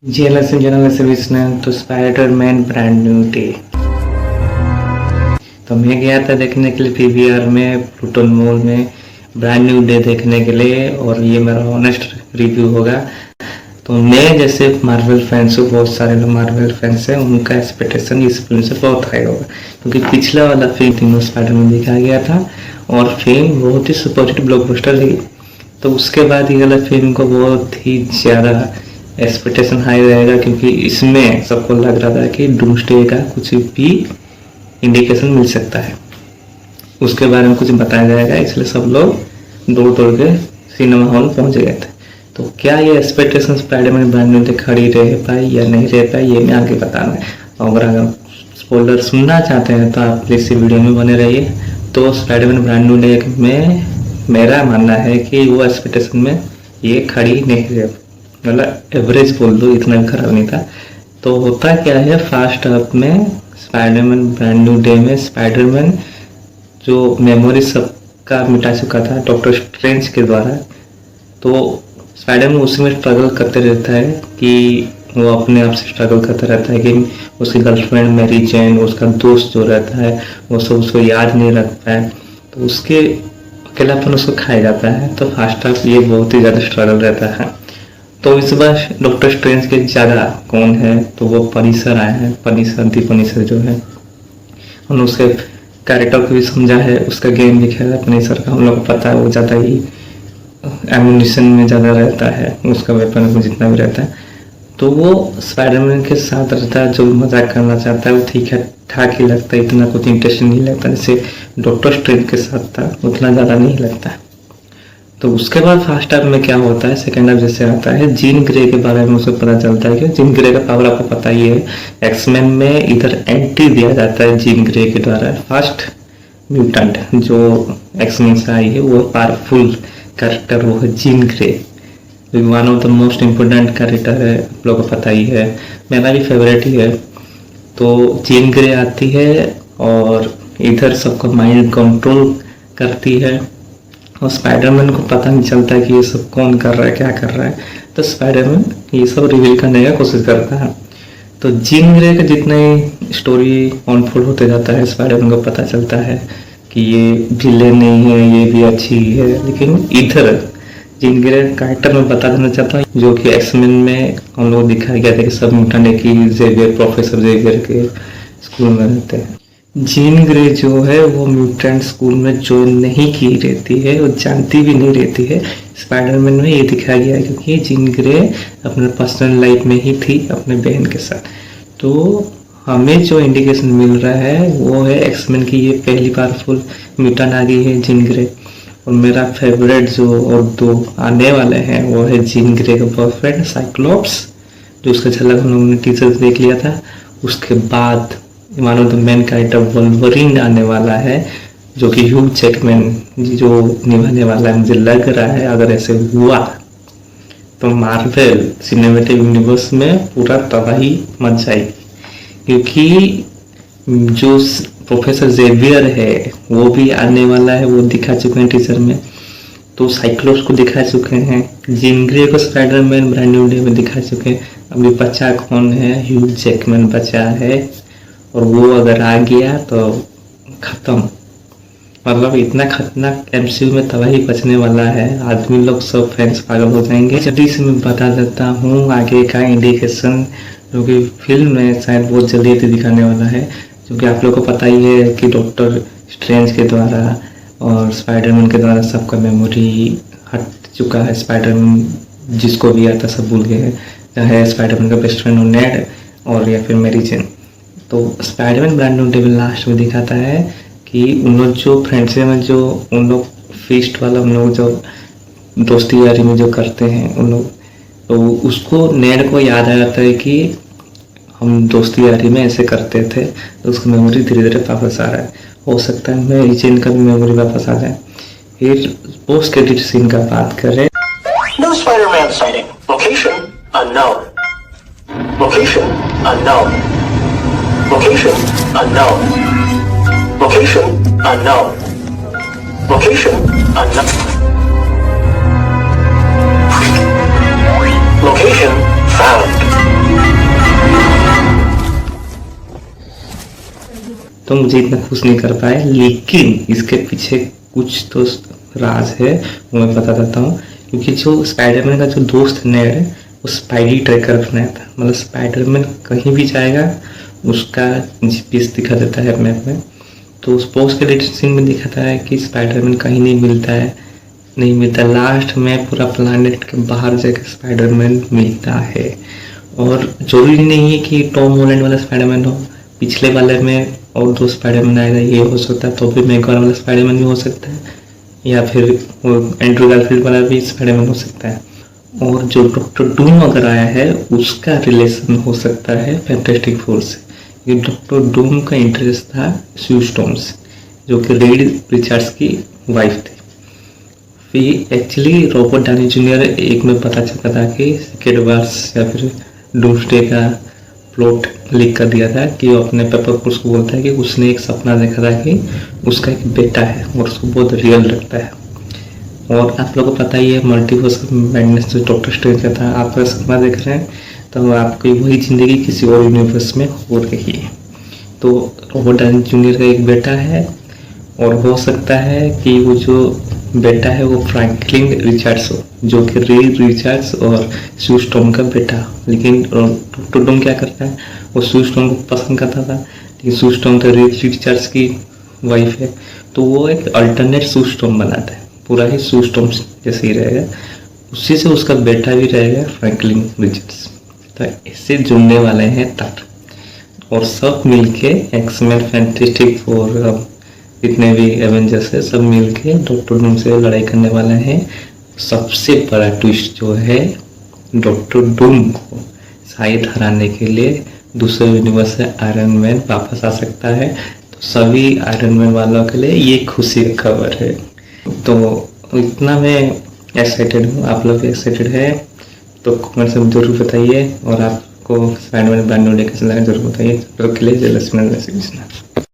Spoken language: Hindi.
जी लसन जनरल सर्विस ने तो स्पाइडरमैन ब्रांड न्यू डे। तो मैं गया था देखने के लिए पीवीआर में प्लूटन मॉल में ब्रांड न्यू डे देखने के लिए, और ये मेरा ऑनेस्ट रिव्यू होगा। तो मैं जैसे मार्वल फैंस हूँ, बहुत सारे लोग मार्वल फैंस हैं, उनका एक्सपेक्टेशन इस फिल्म से बहुत हाई होगा, क्योंकि पिछला वाला फिल्म तीनों स्पाइडरमैन दिखाया गया था और फिल्म बहुत ही सुपरहिट ब्लॉकबस्टर रही। तो उसके बाद ये वाला फिल्म को बहुत ही ज़्यादा एक्सपेक्टेशन हाई रहेगा, क्योंकि इसमें सबको लग रहा था कि डूम्सडे का कुछ भी इंडिकेशन मिल सकता है, उसके बारे में कुछ बताया जाएगा, इसलिए सब लोग दौड़ दौड़ के सिनेमा हॉल पहुंच गए थे। तो क्या ये expectation Spiderman brand new day खड़ी रह पाई या नहीं रह पाई, ये मैं आगे बताना है। और अगर स्पॉइलर सुनना चाहते हैं तो आप प्लीज़ इस वीडियो में बने रहिए। तो स्पाइडरमैन ब्रांड न्यू डे में मेरा मानना है कि वो एक्सपेक्टेशन में ये खड़ी नहीं रह, मतलब एवरेज बोल दो, इतना भी खराब नहीं था। तो होता क्या है, फर्स्ट हाफ में स्पाइडरमैन ब्रांड न्यू डे में स्पाइडरमैन जो मेमोरी सबका मिटा चुका था डॉक्टर स्ट्रेंज के द्वारा, तो स्पाइडरमैन उसी में स्ट्रगल करते रहता है कि वो अपने आप से स्ट्रगल करता रहता है कि उसकी गर्लफ्रेंड मैरी जेन, उसका दोस्त जो रहता है वो सब उसको याद नहीं रखता है, तो उसके अकेलापन उसको खाया जाता है। तो फर्स्ट हाफ ये बहुत ही ज़्यादा स्ट्रगल रहता है। तो इस बार डॉक्टर स्ट्रेंज के ज़्यादा कौन है, तो वो पनीसर आए हैं, पनीसर जो है, उन्होंने उसके कैरेक्टर को भी समझा है, उसका गेम भी खेला है पनीसर का। हम लोग को पता है वो ज़्यादा ही एमुनिशन में ज़्यादा रहता है, उसका वेपन में जितना भी रहता है। तो वो स्पाइडरमैन के साथ रहता है, जो मजाक करना चाहता है वो ठीक है ठाक ही लगता है, इतना कुछ इंटरेस्टिंग नहीं लगता जैसे डॉक्टर स्ट्रेंज के साथ था, उतना ज़्यादा नहीं लगता है। तो उसके बाद फर्स्ट हाफ में क्या होता है, सेकेंड हाफ जैसे आता है, जीन ग्रे के बारे में उसे पता चलता है कि जीन ग्रे का पावर आपको पता ही है, एक्समैन में इधर एंट्री दिया जाता है जीन ग्रे के द्वारा। फर्स्ट म्यूटेंट जो एक्समैन से आई है वो पावरफुल कैरेक्टर वो है जीन ग्रे, जो one of the most important character है, आप लोगों को पता ही है, मेरा भी फेवरेट ही है। तो जीन ग्रे आती है और इधर सबका माइंड कंट्रोल करती है, और स्पाइडरमैन को पता नहीं चलता कि ये सब कौन कर रहा है, क्या कर रहा है। तो स्पाइडरमैन ये सब रिवील करने का कोशिश करता है। तो जीन ग्रे का जितना ही स्टोरी अनफोल्ड होते जाता है, स्पाइडरमैन को पता चलता है कि ये विलेन नहीं है, ये भी अच्छी है। लेकिन इधर जीन ग्रे कैरेक्टर में बता देना चाहता हूँ, जो कि एक्समैन में हम लोग दिखाया गया था कि सब म्यूटेंट है कि जेवियर, प्रोफेसर जेवियर के स्कूल में रहते हैं। जीन ग्रे जो है वो म्यूटेंट स्कूल में ज्वाइन नहीं की रहती है, वो जानती भी नहीं रहती है। स्पाइडरमैन में ये दिखाया गया है क्योंकि जीन ग्रे अपने पर्सनल लाइफ में ही थी अपने बहन के साथ। तो हमें जो इंडिकेशन मिल रहा है वो है एक्समैन की ये पहली पावरफुल म्यूटेंट आ गई है जीन ग्रे। और मेरा फेवरेट जो और दो आने वाले हैं वो है जीन ग्रे का बॉयफ्रेंड साइक्लोप्स, जो उसका झलक हम लोगों ने टीजर देख लिया था। उसके बाद one of the main character Wolverine आने वाला है, जो कि ह्यू जैकमैन जो निभाने वाला है। मुझे लग रहा है अगर ऐसे हुआ तो मार्वल सिनेमैटिक यूनिवर्स में पूरा तबाही मच जाएगी, क्योंकि जो प्रोफेसर जेवियर है वो भी आने वाला है, वो दिखा चुके हैं टीजर में। तो साइक्लोप्स को दिखा चुके हैं, जीन ग्रे को स्पाइडरमैन ब्रांड न्यू डे में दिखा चुके हैं। अभी बचा कौन है, ह्यू जैकमैन बचा है, और वो अगर आ गया तो खत्म, मतलब इतना खतरनाक एमसीयू में तबाही बचने वाला है, आदमी लोग सब फैंस पागल हो जाएंगे। जल्दी से मैं बता देता हूँ आगे का इंडिकेशन, जो कि फिल्म में शायद बहुत जल्दी दिखाने वाला है, क्योंकि आप लोग को पता ही है कि डॉक्टर स्ट्रेंज के द्वारा और स्पाइडरमैन के द्वारा सबका मेमोरी हट चुका है। स्पाइडरमैन जिसको भी आता सब भूल गए हैं, चाहे स्पाइडरमैन का बेस्ट फ्रेंड हो नेड और या फिर मैरी जेन। तो स्पाइडरमैन ब्रांड न्यू डे में लास्ट में दिखाता है कि उन लोग जो फ्रेंडशिप में जो उन लोग फीस्ट वाला उन लोग जो दोस्ती यारी में जो करते हैं उन लोग, तो उसको नेड को याद आ जाता है कि हम दोस्ती यारी में ऐसे करते थे। तो उसकी मेमोरी धीरे धीरे वापस आ रहा है, हो सकता है मैरी जेन का भी मेमोरी वापस आ जाए। फिर पोस्ट क्रेडिट सीन का बात करें, No Spider-Man sighting. Location unknown. Location unknown. Location unknown. Location unknown. Location unknown. Location found. तो मुझे इतना खुश नहीं कर पाए, लेकिन इसके पीछे कुछ तो राज है वो मैं बता देता हूँ। क्योंकि जो स्पाइडरमैन का जो दोस्त नेड है वो स्पाइडी ट्रैकर बनाया था, मतलब स्पाइडरमैन कहीं भी जाएगा उसका जीपीएस दिखा देता है मैप में। तो उस पोस्ट क्रेडिट सीन में दिखाता है कि स्पाइडरमैन कहीं नहीं मिलता है, नहीं मिलता, लास्ट में पूरा प्लानेट के बाहर जाकर स्पाइडरमैन मिलता है। और जरूरी नहीं है कि टॉम हॉलैंड वाला स्पाइडरमैन हो, पिछले वाले में और दो स्पाइडरमैन आएगा ये हो सकता है, तो भी मैगवायर वाला स्पाइडरमैन भी हो सकता है, या फिर वो एंड्रू गारफील्ड वाला भी स्पाइडरमैन हो सकता है। और जो डॉक्टर डूम अगर आया है उसका रिलेशन हो सकता है फैंटास्टिक फोर से। ये डॉक्टर डूम का इंटरेस्ट था स्यू स्टोन से, जो कि रीड रिचर्ड्स की वाइफ थी। फिर एक्चुअली रॉबर्ट डाउनी जूनियर एक में पता चला था कि सीक्रेट वार्स या फिर डूम्सडे का प्लॉट लीक कर दिया था कि वो अपने पेपर पुल्स को बोलता है कि उसने एक सपना देखा था कि उसका एक बेटा है और उसको बहुत रियल लगता है। और आप लोगों को पता ही है मल्टीवर्स मैडनेस जो डॉक्टर स्ट्रेंज का था, आप अगर सपना देख रहे हैं तो आपकी वही जिंदगी किसी और यूनिवर्स में हो रही है। तो रॉबर्ट डाउनी जूनियर का एक बेटा है और हो सकता है कि वो जो बेटा है वो फ्रैंकलिन रिचर्ड्स हो, जो कि रीड रिचर्ड्स और स्यू स्टोन का बेटा। लेकिन डॉक्टर डूम क्या करता है, वो स्यू स्टोन को पसंद करता था, लेकिन स्यू स्टोन तो रीड रिचर्ड्स की वाइफ है, तो वो एक अल्टरनेट स्यू स्टोन बनाता है, पूरा ही स्यू स्टोन जैसे ही रहेगा, उसी से उसका बेटा भी रहेगा फ्रैंकलिन रिचर्ड्स। तो इससे जुड़ने वाले हैं तार, और सब मिलके एक्समैन फैंटास्टिक फोर जितने भी एवेंजर्स है सब मिलके डॉक्टर डूम से लड़ाई करने वाले हैं। सबसे बड़ा ट्विस्ट जो है, डॉक्टर डूम को शायद हराने के लिए दूसरे यूनिवर्स से आयरन मैन वापस आ सकता है। तो सभी आयरन मैन वालों के लिए ये खुशी की खबर है। तो इतना मैं एक्साइटेड हूँ, आप लोग एक्साइटेड है तो कमेंट से जरूर बताइए, और आपको स्पाइडरमैन ब्रांड न्यू डे कैसा लगा जरूर बताइए। तो के लिए जय लक्ष्मण।